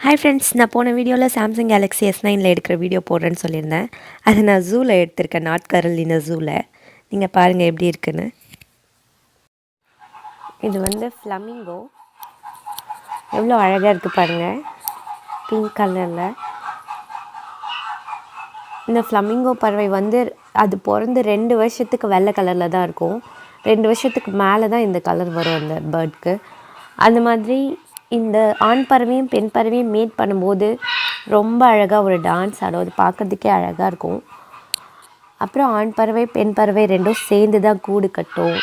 Hi friends, நான் போன வீடியோவில் சாம்சங் கேலக்ஸி S9ல் எடுக்கிற வீடியோ போடுறேன்னு சொல்லியிருந்தேன். அது நான் ஜூவில் எடுத்திருக்கேன், நார்த் கரோலினா ஜூவில். நீங்கள் பாருங்கள் எப்படி இருக்குன்னு. இது வந்து ஃப்ளமிங்கோ. எவ்வளோ அழகாக இருக்குது பாருங்கள், பிங்க் கலரில். இந்த ஃப்ளமிங்கோ பறவை வந்து அது பிறந்து 2 வருஷத்துக்கு வெள்ளை கலரில் தான் இருக்கும். 2 வருஷத்துக்கு மேலே தான் இந்த கலர் வரும் அந்த பேர்டுக்கு. அந்த மாதிரி இந்த ஆண் பறவையும் பெண் பறவையும் மீட் பண்ணும்போது ரொம்ப அழகாக ஒரு டான்ஸ் ஆடும். அது பார்க்குறதுக்கே அழகாக இருக்கும். அப்புறம் ஆண் பறவை பெண் பறவை ரெண்டும் சேர்ந்து தான் கூடு கட்டும்.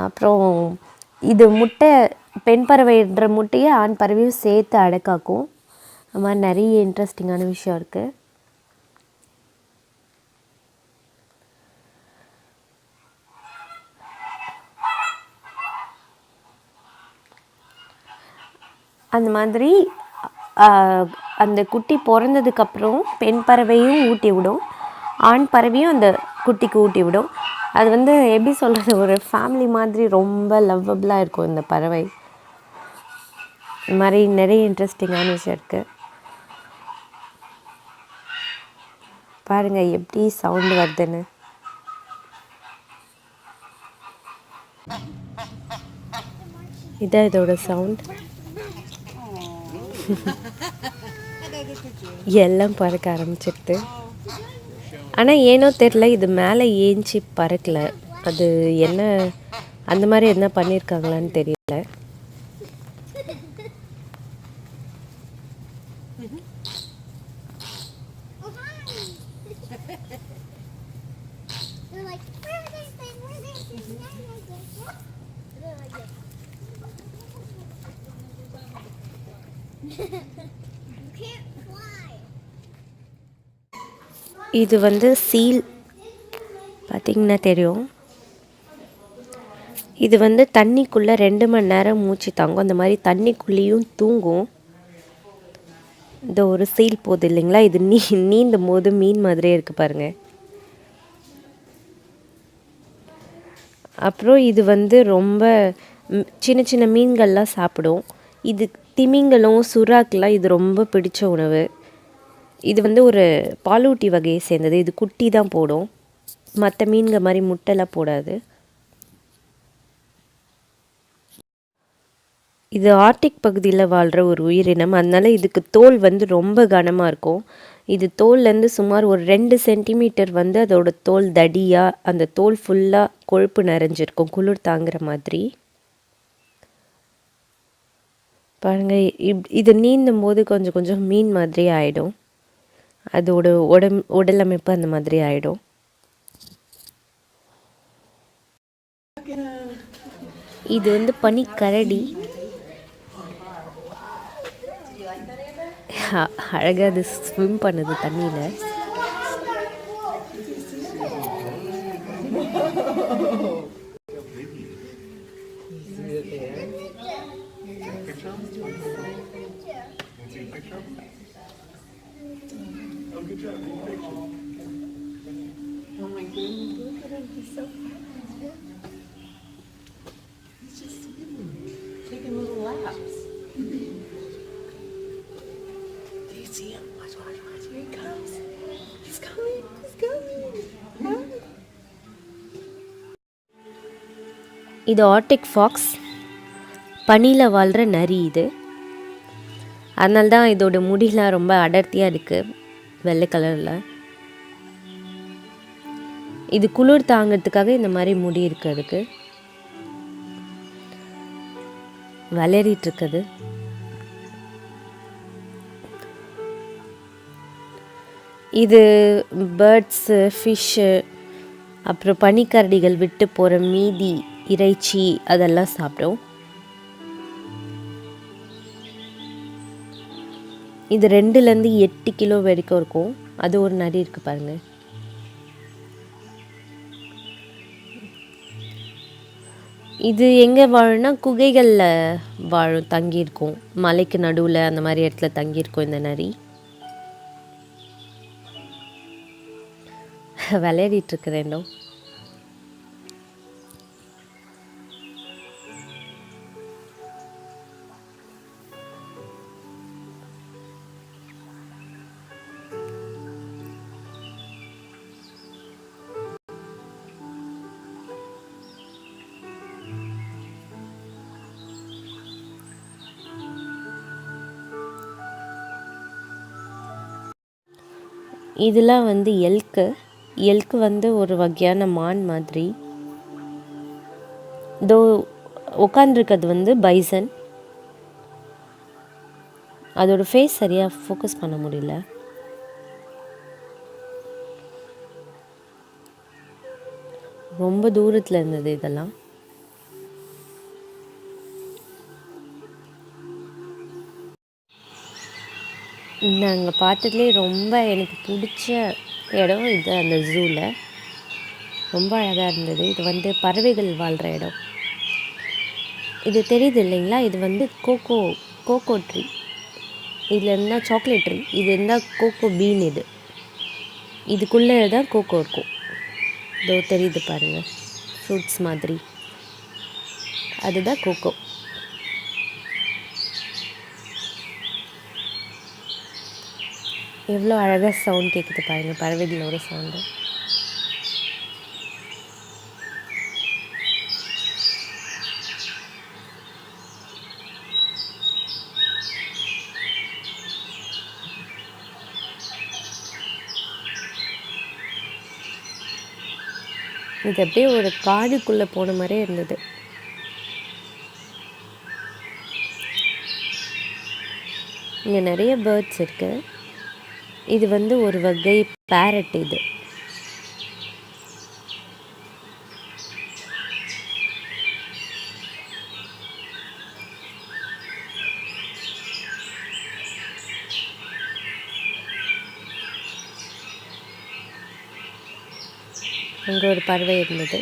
அப்புறம் இது முட்டை, பெண் பறவைன்ற முட்டையை ஆண் பறவையும் சேர்த்து அடைக்காக்கும். அது மாதிரி நிறைய இன்ட்ரெஸ்டிங்கான விஷயம் இருக்குது. அந்த மாதிரி அந்த குட்டி பிறந்ததுக்கப்புறம் பெண் பறவையும் ஊட்டி விடும், ஆண் பறவையும் அந்த குட்டிக்கு ஊட்டி விடும். அது வந்து எப்படி சொல்கிறது, ஒரு ஃபேமிலி மாதிரி ரொம்ப லவ்வபுளாக இருக்கும் இந்த பறவை. இந்த மாதிரி நிறைய இன்ட்ரெஸ்டிங்கான விஷயம் இருக்குது. பாருங்கள் எப்படி சவுண்டு வருதுன்னு. இதான் இதோட சவுண்ட். எல்லாம் பறக்க ஆரம்பிச்சிருது. ஆனால் ஏனோ தெரில, இது மேலே ஏஞ்சி பறக்கலை. அது என்ன அந்த மாதிரி என்ன பண்ணியிருக்காங்களான்னு தெரியல. இது வந்து சீல், பார்த்திங்கன்னா தெரியும். இது வந்து தண்ணிக்குள்ளே 2 மணி நேரம் மூச்சு தாங்கும். அந்த மாதிரி தண்ணிக்குள்ளேயும் தூங்கும். இந்த ஒரு சீல் போகுது இல்லைங்களா, இது நீந்தும் போது மீன் மாதிரியே இருக்குது பாருங்கள். அப்புறம் இது வந்து ரொம்ப சின்ன சின்ன மீன்கள்லாம் சாப்பிடும். இது திமிங்கலம், சுறாக்கெலாம் இது ரொம்ப பிடிச்ச உணவு. இது வந்து ஒரு பாலூட்டி வகையை சேர்ந்தது. இது குட்டி தான் போடும், மற்ற மீன்கள் மாதிரி முட்டைலாம் போடாது. இது ஆர்டிக் பகுதியில் வாழ்கிற ஒரு உயிரினம். அதனால் இதுக்கு தோல் வந்து ரொம்ப கனமாக இருக்கும். இது தோல்லேருந்து சுமார் ஒரு 2 சென்டிமீட்டர் வந்து அதோட தோல் தடியாக, அந்த தோல் ஃபுல்லாக கொழுப்பு நிறைஞ்சிருக்கும், குளிர் தாங்குற மாதிரி. பாருங்கள், இது நீந்தும் போது கொஞ்சம் கொஞ்சம் மீன் மாதிரி ஆகிடும். அதோட உடலமைப்பு அந்த மாதிரி ஆகிடும். இது வந்து பனிக்கரடி. அழகாக அது ஸ்விம் பண்ணுது தண்ணியில். இது ஆர்டிக் ஃபாக்ஸ், பனியில் வாழ்கிற நரி இது. அதனால தான் இதோட முடியெலாம் ரொம்ப அடர்த்தியாக இருக்குது, வெள்ளை கலரில். இது குளிர் தாங்கிறதுக்காக இந்த மாதிரி முடி இருக்குது அதுக்கு. வளரிட்டுருக்குது. இது பேர்ட்ஸு, ஃபிஷ்ஷு, அப்புறம் பனிக்கரடிகள் விட்டு போகிற மீதி இறைச்சி அதெல்லாம் சாப்பிடும். இது 2லேருந்து 8 கிலோ வரைக்கும் இருக்கும். அது ஒரு நரி இருக்குது பாருங்கள். இது எங்கே வாழும்னா குகைகளில் வாழும், தங்கியிருக்கும். மலைக்கு நடுவில் அந்த மாதிரி இடத்துல தங்கியிருக்கும் இந்த நரி. விளையாடிட்டுருக்கு ரெண்டும். இதெல்லாம் வந்து எல்க்கு வந்து ஒரு வகையான மான் மாதிரி. இதோ உட்காந்துருக்கிறது வந்து பைசன். அதோட ஃபேஸ் சரியாக ஃபோக்கஸ் பண்ண முடியல. ரொம்ப தூரத்தில் இருந்தது இதெல்லாம். நாங்கள் பார்த்ததுலேயே ரொம்ப எனக்கு பிடிச்ச இடம் இது. அந்த ஜூவில் ரொம்ப அழகாக இருந்தது. இது வந்து பறவைகள் வாழ்கிற இடம். இது தெரியுது இல்லைங்களா, இது வந்து கோகோ ட்ரீ. இதில் இருந்தால் சாக்லேட் ட்ரீ, இது இருந்தால் கோகோ பீன். இதுக்குள்ளே தான் கோகோ இருக்கும். இதோ தெரியுது பாருங்கள், ஃப்ரூட்ஸ் மாதிரி, அதுதான் கோகோ. எவ்வளோ அழகாக சவுண்ட் கேட்குது பாருங்கள், பறவைகளோட சவுண்டு. இது அப்படியே ஒரு காடுக்குள்ளே போன மாதிரியே இருந்தது. இங்கே நிறைய பேர்ட்ஸ் இருக்குது. இது வந்து ஒரு வகை பேரட். இது அங்கே ஒரு பறவை இருந்தது.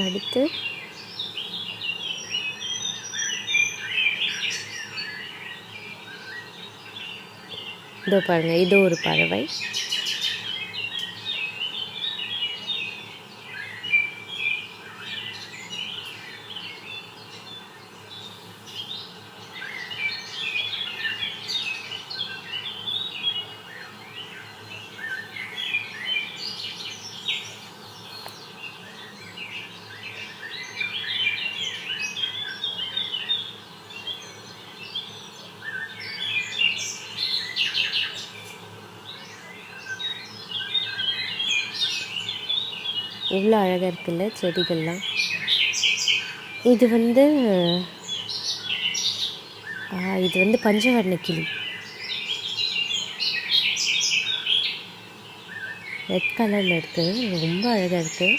அடுத்து இதோ பாருங்கள், இது ஒரு பறவை. எவ்வளோ அழகாக இருக்குல்ல செடிகள்லாம். இது வந்து பஞ்சவர்ண கிளி. ரெட் கலரில் இருக்குது, ரொம்ப அழகாக இருக்குது.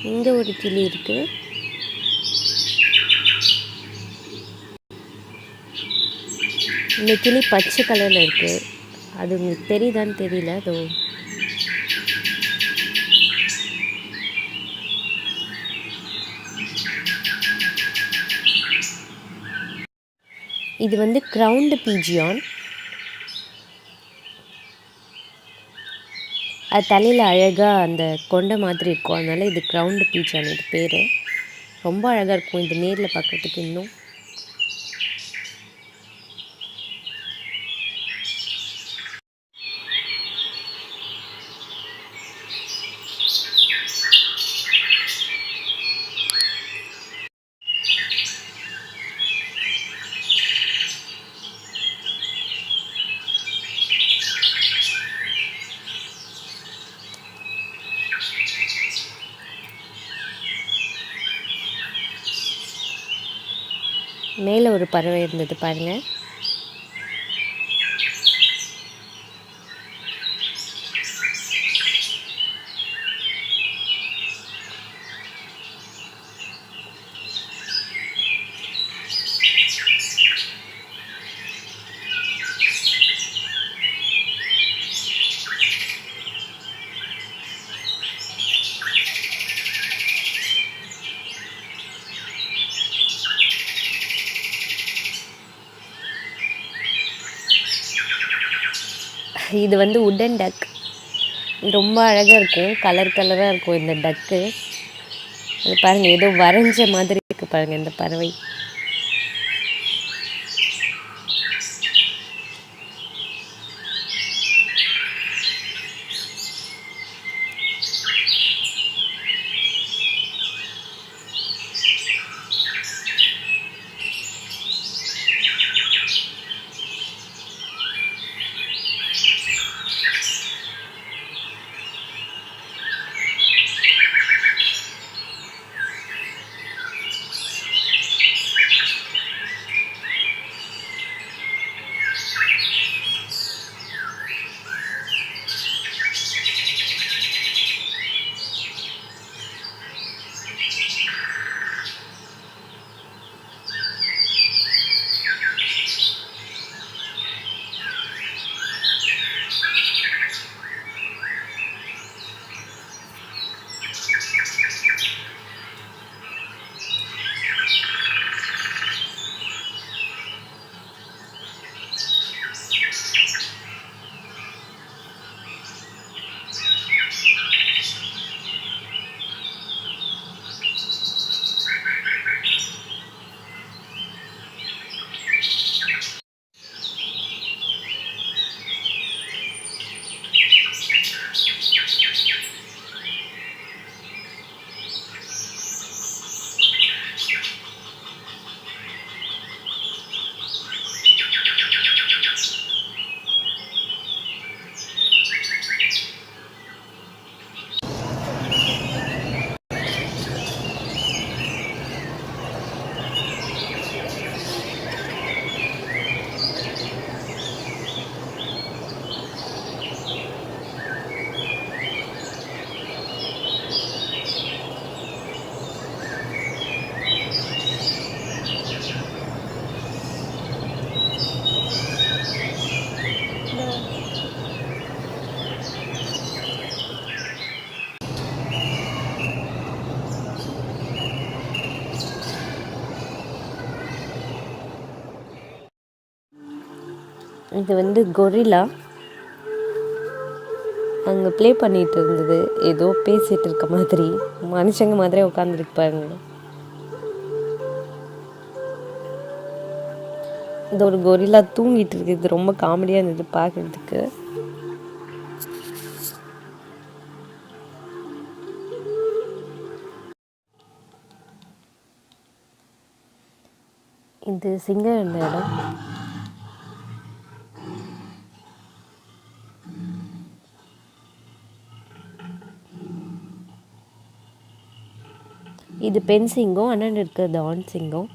இங்கே ஒரு கிளி இருக்குது. இந்த கிளி பச்சை கலரில் இருக்குது. அது உங்களுக்கு தெரியுதான்னு தெரியல. அதோ இது வந்து கிரவுண்ட் பீஜியான். அது தலையில் அழகாக அந்த கொண்டை மாதிரி இருக்கும், அதனால் இது கிரவுண்டு பீஜான் இது பேர். ரொம்ப அழகாக இருக்கும் இது நேரில் பார்க்குறதுக்கு. இன்னும் மேலே ஒரு பறவை இருந்தது பாருங்கள். இது வந்து உட்டன் டக். ரொம்ப அழகாக இருக்கும், கலராக இருக்கும் இந்த டக்கு. அது பாருங்கள், ஏதோ வரைஞ்ச மாதிரி இருக்குது பாருங்கள் இந்த பறவை. இது வந்து கொரில்லா. அங்கே ப்ளே பண்ணிகிட்டு இருந்தது, ஏதோ பேசிகிட்டு இருக்க மாதிரி. மனுஷங்க மாதிரியே உட்காந்துருப்பாங்க. இந்த ஒரு கொரில்லா தூங்கிட்டு இருக்குது. இது ரொம்ப காமெடியாக இருந்தது பார்க்குறதுக்கு. இது சிங்கம் இருந்த இடம். இது பெண் சிங்கம், அண்ணன் இருக்கிறது ஆண் சிங்கம்.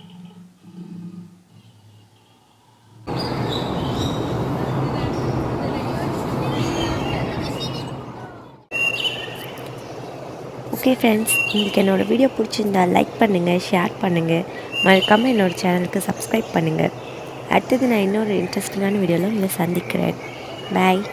ஓகே ஃப்ரெண்ட்ஸ், உங்களுக்கு என்னோடய வீடியோ பிடிச்சிருந்தா லைக் பண்ணுங்கள், ஷேர் பண்ணுங்கள், மறக்காமல் என்னோடய சேனலுக்கு சப்ஸ்கிரைப் பண்ணுங்கள். அடுத்தது நான் இன்னொரு இன்ட்ரெஸ்டிங்கான வீடியோவில் உங்களை சந்திக்கிறேன். பாய்.